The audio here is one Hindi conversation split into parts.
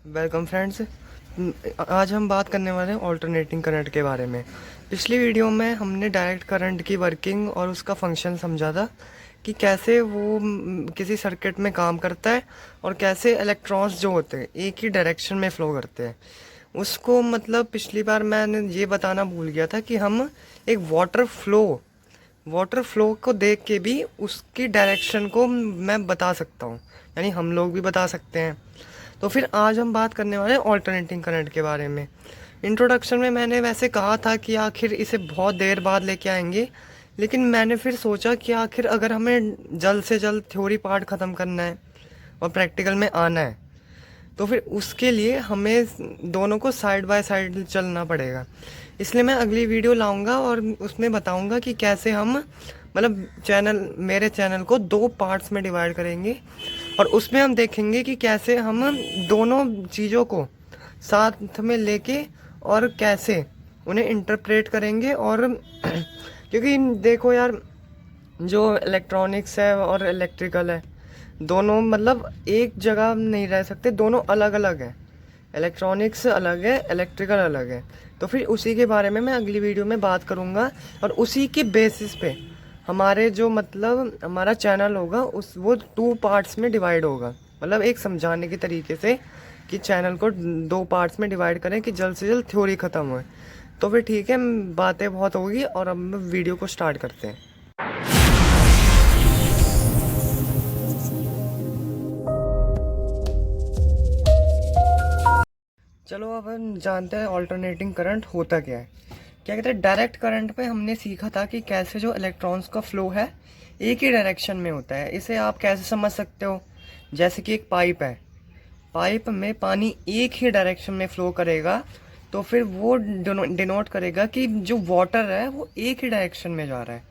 Welcome friends. आज हम बात करने वाले हैं ऑल्टरनेटिंग करंट के बारे में। पिछली वीडियो में हमने डायरेक्ट करंट की वर्किंग और उसका फंक्शन समझा था कि कैसे वो किसी सर्किट में काम करता है और कैसे इलेक्ट्रॉन्स जो होते हैं एक ही डायरेक्शन में फ़्लो करते हैं। उसको मतलब पिछली बार मैंने ये बताना भूल गया था कि हम एक वाटर फ्लो को देख के भी उसकी डायरेक्शन को मैं बता सकता हूँ, यानी हम लोग भी बता सकते हैं। तो फिर आज हम बात करने वाले हैं ऑल्टरनेटिंग करंट के बारे में। इंट्रोडक्शन में मैंने वैसे कहा था कि आखिर इसे बहुत देर बाद लेके आएंगे, लेकिन मैंने फिर सोचा कि आखिर अगर हमें जल्द से जल्द थ्योरी पार्ट ख़त्म करना है और प्रैक्टिकल में आना है तो फिर उसके लिए हमें दोनों को साइड बाय साइड चलना पड़ेगा। इसलिए मैं अगली वीडियो लाऊंगा और उसमें बताऊंगा कि कैसे हम मतलब मेरे चैनल को दो पार्ट्स में डिवाइड करेंगे और उसमें हम देखेंगे कि कैसे हम दोनों चीज़ों को साथ में लेके और कैसे उन्हें इंटरप्रेट करेंगे। और क्योंकि देखो यार, जो इलेक्ट्रॉनिक्स है और इलेक्ट्रिकल है दोनों मतलब एक जगह नहीं रह सकते, दोनों अलग अलग है। इलेक्ट्रॉनिक्स अलग है, इलेक्ट्रिकल अलग है। तो फिर उसी के बारे में मैं अगली वीडियो में बात करूँगा और उसी के बेसिस पे हमारे जो मतलब हमारा चैनल होगा उस वो टू पार्ट्स में डिवाइड होगा। मतलब एक समझाने के तरीके से कि चैनल को दो पार्ट्स में डिवाइड करें कि जल्द से जल्द थ्योरी ख़त्म हो। तो फिर ठीक है, बातें बहुत होगी और अब वीडियो को स्टार्ट करते हैं। चलो अब हम जानते हैं ऑल्टरनेटिंग करंट होता क्या है। क्या कहते हैं, डायरेक्ट करंट पे हमने सीखा था कि कैसे जो इलेक्ट्रॉन्स का फ्लो है एक ही डायरेक्शन में होता है। इसे आप कैसे समझ सकते हो, जैसे कि एक पाइप है, पाइप में पानी एक ही डायरेक्शन में फ्लो करेगा तो फिर वो डिनोट करेगा कि जो वाटर है वो एक ही डायरेक्शन में जा रहा है।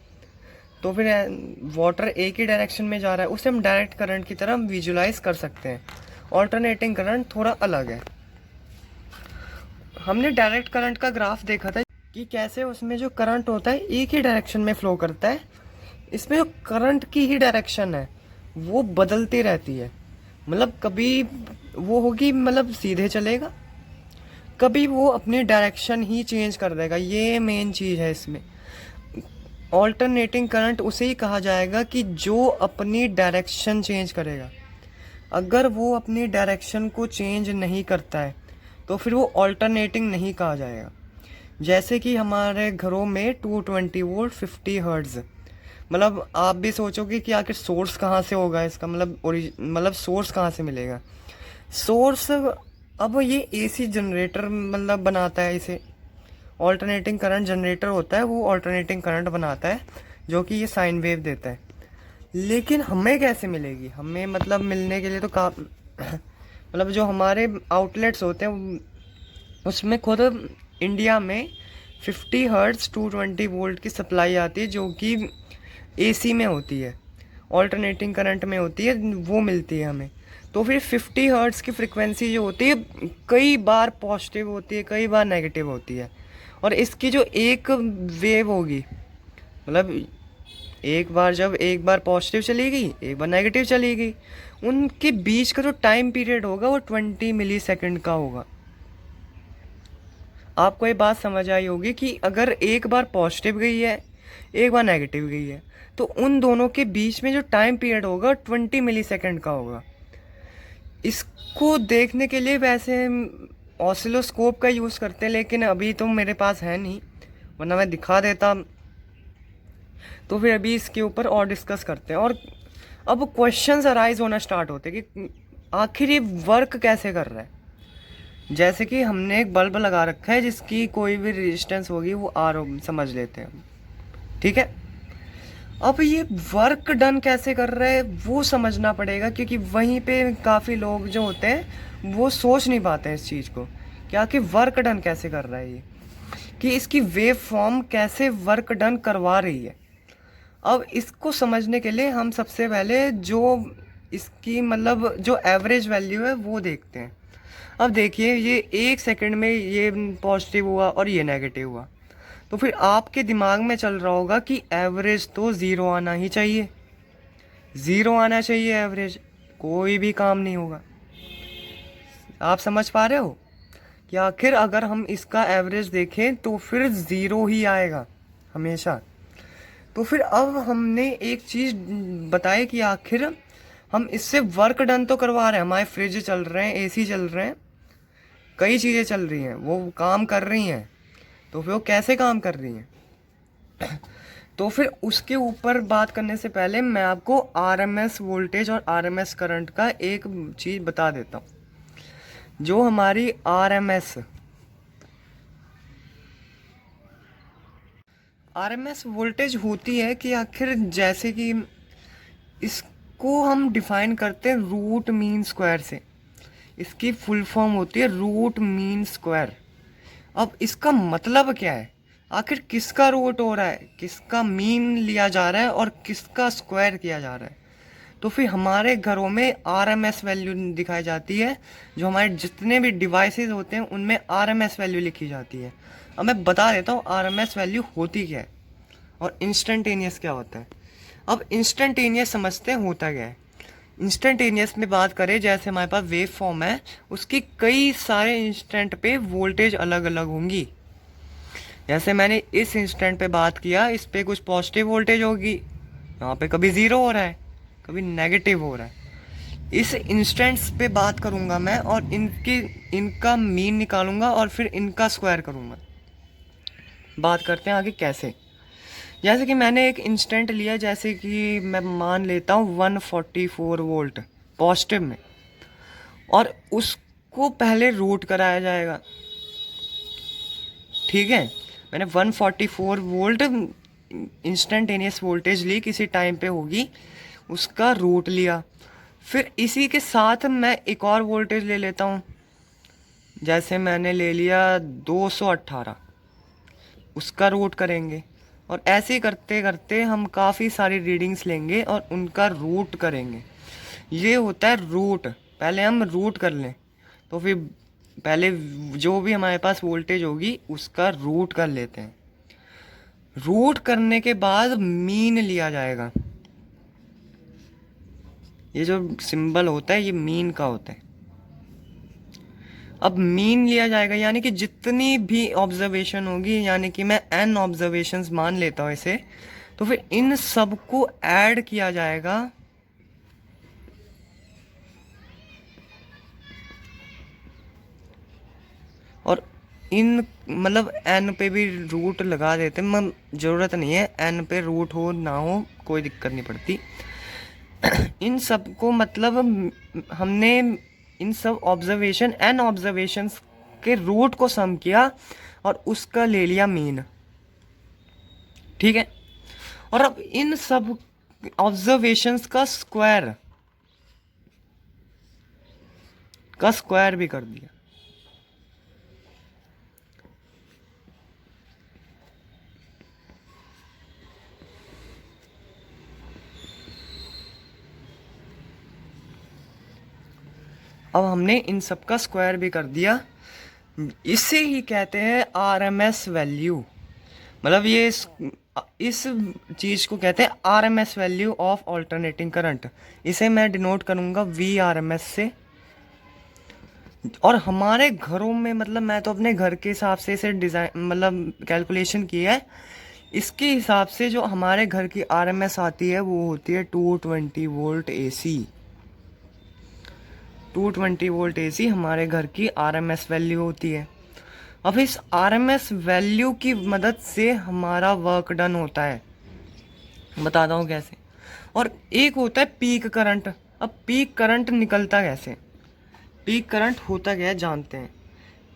तो फिर वाटर एक ही डायरेक्शन में जा रहा है, उसे हम डायरेक्ट करंट की तरह विजुलाइज कर सकते हैं। ऑल्टरनेटिंग करंट थोड़ा अलग है। हमने डायरेक्ट करंट का ग्राफ देखा था कि कैसे उसमें जो करंट होता है एक ही डायरेक्शन में फ्लो करता है। इसमें जो करंट की ही डायरेक्शन है वो बदलती रहती है। मतलब कभी वो होगी मतलब सीधे चलेगा, कभी वो अपनी डायरेक्शन ही चेंज कर देगा। ये मेन चीज़ है इसमें। ऑल्टरनेटिंग करंट उसे ही कहा जाएगा कि जो अपनी डायरेक्शन चेंज करेगा। अगर वो अपनी डायरेक्शन को चेंज नहीं करता है तो फिर वो ऑल्टरनेटिंग नहीं कहा जाएगा। जैसे कि हमारे घरों में 220 वोल्ट 50 हर्ट्ज़, मतलब आप भी सोचोगे कि आखिर सोर्स कहाँ से होगा इसका, मतलब सोर्स कहाँ से मिलेगा। सोर्स अब ये एसी जनरेटर मतलब बनाता है इसे। ऑल्टरनेटिंग करंट जनरेटर होता है, वो ऑल्टरनेटिंग करंट बनाता है जो कि ये साइन वेव देता है। लेकिन हमें कैसे मिलेगी, हमें मतलब मिलने के लिए तो का मतलब जो हमारे आउटलेट्स होते हैं उसमें खुद इंडिया में 50 हर्ट्ज़ 220 वोल्ट की सप्लाई आती है जो कि एसी में होती है, ऑल्टरनेटिंग करंट में होती है, वो मिलती है हमें। तो फिर 50 हर्ट्ज़ की फ्रिक्वेंसी जो होती है कई बार पॉजिटिव होती है, कई बार नेगेटिव होती है। और इसकी जो एक वेव होगी, मतलब एक बार पॉजिटिव चली गई, एक बार नेगेटिव चली गई, उनके बीच का जो टाइम पीरियड होगा वो 20 मिली सेकेंड का होगा। आपको ये बात समझ आई होगी कि अगर एक बार पॉजिटिव गई है, एक बार नेगेटिव गई है, तो उन दोनों के बीच में जो टाइम पीरियड होगा 20 मिली सेकेंड का होगा। इसको देखने के लिए वैसे ऑसिलोस्कोप का यूज़ करते हैं, लेकिन अभी तो मेरे पास है नहीं, वरना मैं दिखा देता। तो फिर अभी इसके ऊपर और डिस्कस करते हैं। और अब क्वेश्चंस अराइज होना स्टार्ट होते हैं कि आखिर ये वर्क कैसे कर रहा है। जैसे कि हमने एक बल्ब लगा रखा है जिसकी कोई भी रेजिस्टेंस होगी वो आर समझ लेते हैं, ठीक है। अब ये वर्क डन कैसे कर रहा है वो समझना पड़ेगा, क्योंकि वहीं पे काफ़ी लोग जो होते हैं वो सोच नहीं पाते हैं इस चीज़ को, क्या कि वर्क डन कैसे कर रहा है ये, कि इसकी वेव फॉर्म कैसे वर्क डन करवा रही है। अब इसको समझने के लिए हम सबसे पहले जो इसकी मतलब जो एवरेज वैल्यू है वो देखते हैं। अब देखिए, ये एक सेकंड में ये पॉजिटिव हुआ और ये नेगेटिव हुआ, तो फिर आपके दिमाग में चल रहा होगा कि एवरेज तो ज़ीरो आना ही चाहिए, ज़ीरो आना चाहिए एवरेज, कोई भी काम नहीं होगा। आप समझ पा रहे हो कि आखिर अगर हम इसका एवरेज देखें तो फिर ज़ीरो ही आएगा हमेशा। तो फिर अब हमने एक चीज़ बताई कि आखिर हम इससे वर्क डन तो करवा रहे हैं, हमारे फ्रिज चल रहे हैं, एसी चल रहे हैं, कई चीज़ें चल रही हैं, वो काम कर रही हैं। तो फिर वो कैसे काम कर रही हैं तो फिर उसके ऊपर बात करने से पहले मैं आपको आरएमएस वोल्टेज और आरएमएस करंट का एक चीज़ बता देता हूँ। जो हमारी आरएमएस वोल्टेज होती है कि आखिर जैसे कि इसको हम डिफाइन करते हैं रूट मीन स्क्वायर से। इसकी फुल फॉर्म होती है रूट मीन स्क्वायर। अब इसका मतलब क्या है, आखिर किसका रूट हो रहा है, किसका मीन लिया जा रहा है और किसका स्क्वायर किया जा रहा है। तो फिर हमारे घरों में आरएमएस वैल्यू दिखाई जाती है। जो हमारे जितने भी डिवाइसेस होते हैं उनमें आरएमएस वैल्यू लिखी जाती है। अब मैं बता देता हूँ आरएमएस वैल्यू होती क्या है और इंस्टेंटेनियस क्या होता है। अब इंस्टेंटेनियस समझते हैं होता क्या है। इंस्टेंटेनियस में बात करें, जैसे हमारे पास वेव फॉर्म है, उसकी कई सारे इंस्टेंट पे वोल्टेज अलग अलग होंगी। जैसे मैंने इस इंस्टेंट पे बात किया, इस पे कुछ पॉजिटिव वोल्टेज होगी, यहाँ पे कभी ज़ीरो हो रहा है, कभी नेगेटिव हो रहा है। इस इंस्टेंट्स पे बात करूँगा मैं और इनका मीन निकालूंगा और फिर इनका स्क्वायर करूँगा। बात करते हैं आगे कैसे। जैसे कि मैंने एक इंस्टेंट लिया, जैसे कि मैं मान लेता हूँ 144 वोल्ट पॉजिटिव में, और उसको पहले रूट कराया जाएगा। ठीक है, मैंने 144 वोल्ट इंस्टेंटेनियस वोल्टेज ली, किसी टाइम पे होगी, उसका रूट लिया। फिर इसी के साथ मैं एक और वोल्टेज ले लेता हूँ, जैसे मैंने ले लिया 218, उसका रूट करेंगे। और ऐसे ही करते करते हम काफ़ी सारी रीडिंग्स लेंगे और उनका रूट करेंगे। ये होता है रूट। पहले हम रूट कर लें, तो फिर पहले जो भी हमारे पास वोल्टेज होगी उसका रूट कर लेते हैं। रूट करने के बाद मीन लिया जाएगा। ये जो सिंबल होता है ये मीन का होता है। अब मीन लिया जाएगा, यानी कि जितनी भी ऑब्जर्वेशन होगी, यानी कि मैं n ऑब्जर्वेशंस मान लेता हूँ इसे, तो फिर इन सब को ऐड किया जाएगा। और इन मतलब n पे भी रूट लगा देते हैं, ज़रूरत नहीं है n पे रूट हो ना हो, कोई दिक्कत नहीं पड़ती। इन सब को मतलब हमने इन सब ऑब्जर्वेशन n ऑब्जर्वेशंस के रूट को सम किया और उसका ले लिया मीन। ठीक है, और अब इन सब ऑब्जर्वेशंस का स्क्वायर भी कर दिया। अब हमने इन सब का स्क्वायर भी कर दिया। इसे ही कहते हैं आरएमएस वैल्यू। मतलब ये इस चीज़ को कहते हैं RMS value of alternating current. इसे मैं डिनोट करूँगा वी आरएमएस से। और हमारे घरों में, मतलब मैं तो अपने घर के हिसाब से इसे डिज़ाइन मतलब कैलकुलेशन किया है। इसके हिसाब से जो हमारे घर की आरएमएस आती है वो होती है 220 वोल्ट एसी। 220 वोल्ट एसी हमारे घर की आरएमएस वैल्यू होती है। अब इस आरएमएस वैल्यू की मदद से हमारा वर्क डन होता है। बताता हूँ कैसे। और एक होता है पीक करंट। अब पीक करंट निकलता कैसे, पीक करंट होता क्या है जानते हैं।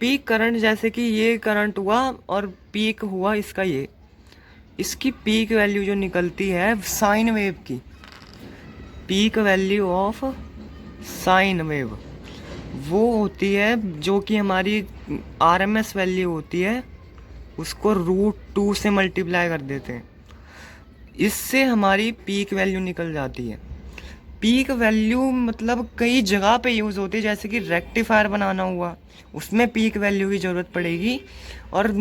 पीक करंट जैसे कि ये करंट हुआ और पीक हुआ इसका, ये इसकी पीक वैल्यू जो निकलती है साइन वेव की, peak value of sine wave, वो होती है जो कि हमारी आरएमएस वैल्यू होती है, उसको √2 से मल्टीप्लाई कर देते हैं। इससे हमारी पीक वैल्यू निकल जाती है। पीक वैल्यू मतलब कई जगह पे यूज़ होती है, जैसे कि रेक्टिफायर बनाना हुआ, उसमें पीक वैल्यू की ज़रूरत पड़ेगी। और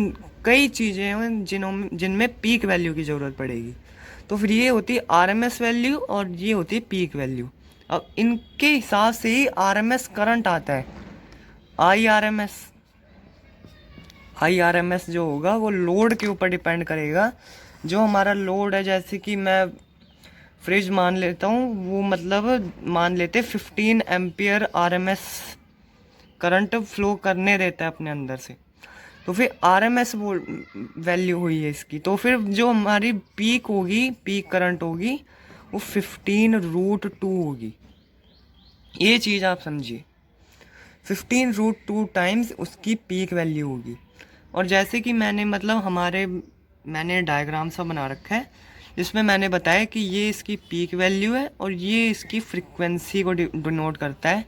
कई चीज़ें हैं जिनमें पीक वैल्यू की ज़रूरत पड़ेगी। तो फिर ये होती है आरएमएस वैल्यू और ये होती है पीक वैल्यू। अब इनके हिसाब से ही आरएमएस करंट आता है। आई आर एम एस जो होगा वो लोड के ऊपर डिपेंड करेगा। जो हमारा लोड है, जैसे कि मैं फ्रिज मान लेता हूँ, वो मतलब मान लेते 15 एम्पियर RMS करंट फ्लो करने देता है अपने अंदर से। तो फिर RMS वैल्यू हुई है इसकी। तो फिर जो हमारी पीक होगी, पीक करंट होगी, वो 15√2 होगी। ये चीज़ आप समझिए, 15√2 टाइम्स उसकी पीक वैल्यू होगी। और जैसे कि मैंने डायग्राम सा बना रखा है, जिसमें मैंने बताया कि ये इसकी पीक वैल्यू है और ये इसकी फ्रिक्वेंसी को डिनोट करता है।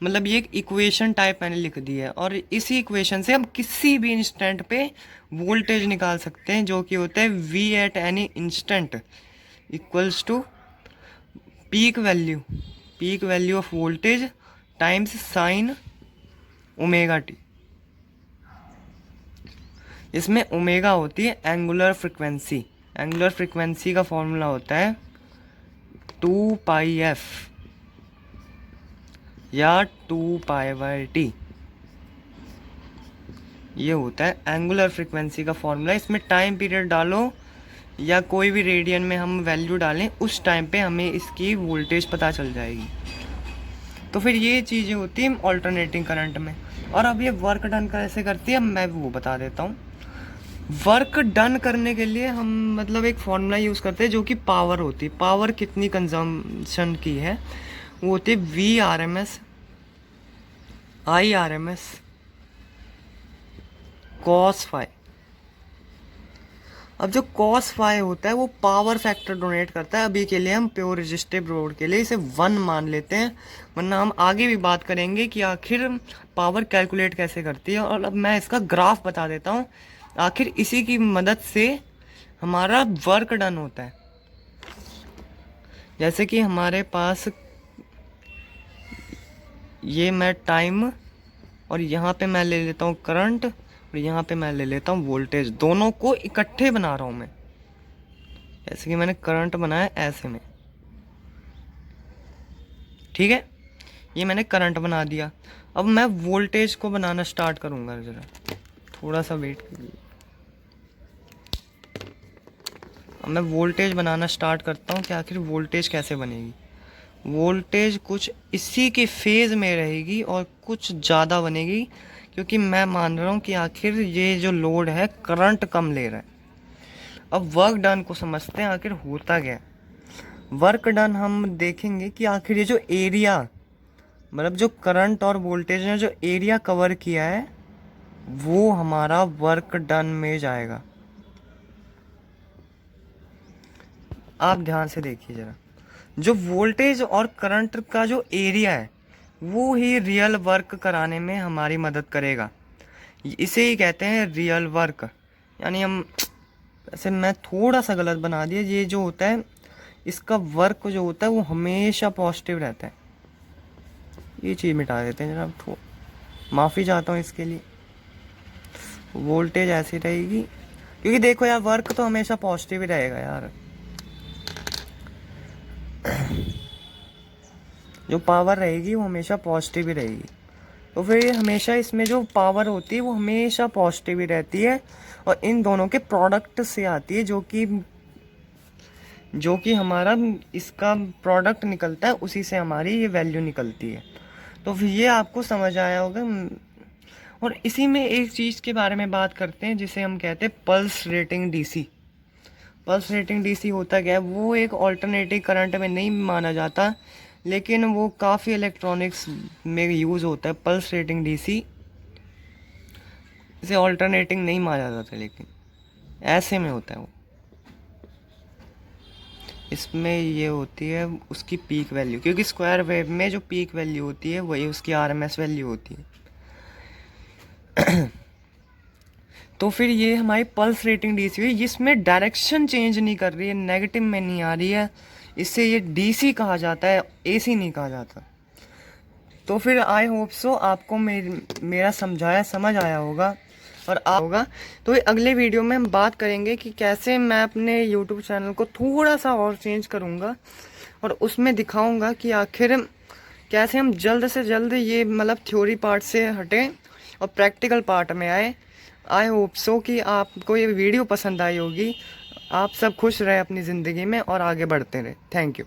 मतलब ये एक इक्वेशन टाइप मैंने लिख दी है, और इसी इक्वेशन से हम किसी भी इंस्टेंट पे वोल्टेज निकाल सकते हैं, जो कि होता है V at any instant equals to peak value of voltage times sine omega T. इसमें ओमेगा होती है एंगुलर फ्रिक्वेंसी का फॉर्मूला होता है 2πf या 2π/t। ये होता है एंगुलर फ्रिक्वेंसी का फॉर्मूला। इसमें टाइम पीरियड डालो या कोई भी रेडियन में हम वैल्यू डालें, उस टाइम पे हमें इसकी वोल्टेज पता चल जाएगी। तो फिर ये चीज़ें होती हैं ऑल्टरनेटिंग करंट में। और अब ये वर्क डन कैसे करती है मैं वो बता देता हूँ। वर्क डन करने के लिए हम मतलब एक फॉर्मूला यूज़ करते हैं, जो कि पावर होती है। पावर कितनी कंजम्पशन की है, वो होती है VRMS IRMS cos phi। अब जो cos phi होता है वो पावर फैक्टर डोनेट करता है। अभी के लिए हम प्योर रेजिस्टिव लोड के लिए इसे 1 मान लेते हैं, वरना हम आगे भी बात करेंगे कि आखिर पावर कैलकुलेट कैसे करती है। और अब मैं इसका ग्राफ बता देता हूँ। आखिर इसी की मदद से हमारा वर्क डन होता है। जैसे कि हमारे पास ये मैं टाइम, और यहाँ पे मैं ले लेता हूँ करंट, और यहाँ पे मैं ले लेता हूँ वोल्टेज। दोनों को इकट्ठे बना रहा हूँ मैं। जैसे कि मैंने करंट बनाया ऐसे में, ठीक है, ये मैंने करंट बना दिया। अब मैं वोल्टेज को बनाना स्टार्ट करूँगा। ज़रा थोड़ा सा वेट कीजिए। अब मैं वोल्टेज बनाना स्टार्ट करता हूँ कि आखिर वोल्टेज कैसे बनेगी। वोल्टेज कुछ इसी के फेज़ में रहेगी और कुछ ज़्यादा बनेगी, क्योंकि मैं मान रहा हूँ कि आखिर ये जो लोड है करंट कम ले रहा है। अब वर्क डन को समझते हैं आखिर होता क्या है। वर्क डन हम देखेंगे कि आखिर ये जो एरिया, मतलब जो करंट और वोल्टेज ने जो एरिया कवर किया है, वो हमारा वर्क डन में जाएगा। आप ध्यान से देखिए ज़रा, जो वोल्टेज और करंट का जो एरिया है वो ही रियल वर्क कराने में हमारी मदद करेगा। इसे ही कहते हैं रियल वर्क। यानी हम, वैसे मैं थोड़ा सा गलत बना दिया, ये जो होता है इसका वर्क जो होता है वो हमेशा पॉजिटिव रहता है। ये चीज़ मिटा देते हैं जरा, माफ़ी चाहता हूँ इसके लिए। वोल्टेज ऐसी रहेगी, क्योंकि देखो यार वर्क तो हमेशा पॉजिटिव ही रहेगा यार। जो पावर रहेगी वो हमेशा पॉजिटिव ही रहेगी। तो फिर हमेशा इसमें जो पावर होती है वो हमेशा पॉजिटिव ही रहती है, और इन दोनों के प्रोडक्ट से आती है, जो कि हमारा इसका प्रोडक्ट निकलता है, उसी से हमारी ये वैल्यू निकलती है। तो फिर ये आपको समझ आया होगा। और इसी में एक चीज़ के बारे में बात करते हैं जिसे हम कहते हैं pulse rating DC. Pulse rating DC होता क्या है, वो एक ऑल्टरनेटिव करंट में नहीं माना जाता, लेकिन वो काफ़ी इलेक्ट्रॉनिक्स में यूज़ होता है। पल्स रेटिंग डीसी इसे ऑल्टरनेटिंग नहीं माना जाता, लेकिन ऐसे में होता है वो। इसमें ये होती है उसकी पीक वैल्यू, क्योंकि स्क्वायर वेव में जो पीक वैल्यू होती है वही उसकी आरएमएस वैल्यू होती है। तो फिर ये हमारी पल्स रेटिंग डीसी हुई, जिसमें डायरेक्शन चेंज नहीं कर रही है, नेगेटिव में नहीं आ रही है, इससे ये डीसी कहा जाता है, एसी नहीं कहा जाता। तो फिर आई होप सो आपको मेरा समझाया समझ आया होगा और होगा। तो अगले वीडियो में हम बात करेंगे कि कैसे मैं अपने यूट्यूब चैनल को थोड़ा सा और चेंज करूँगा, और उसमें दिखाऊँगा कि आखिर कैसे हम जल्द से जल्द ये मतलब थ्योरी पार्ट से हटें और प्रैक्टिकल पार्ट में आए। आई होप सो कि आपको ये वीडियो पसंद आई होगी। आप सब खुश रहे अपनी ज़िंदगी में और आगे बढ़ते रहे। Thank you.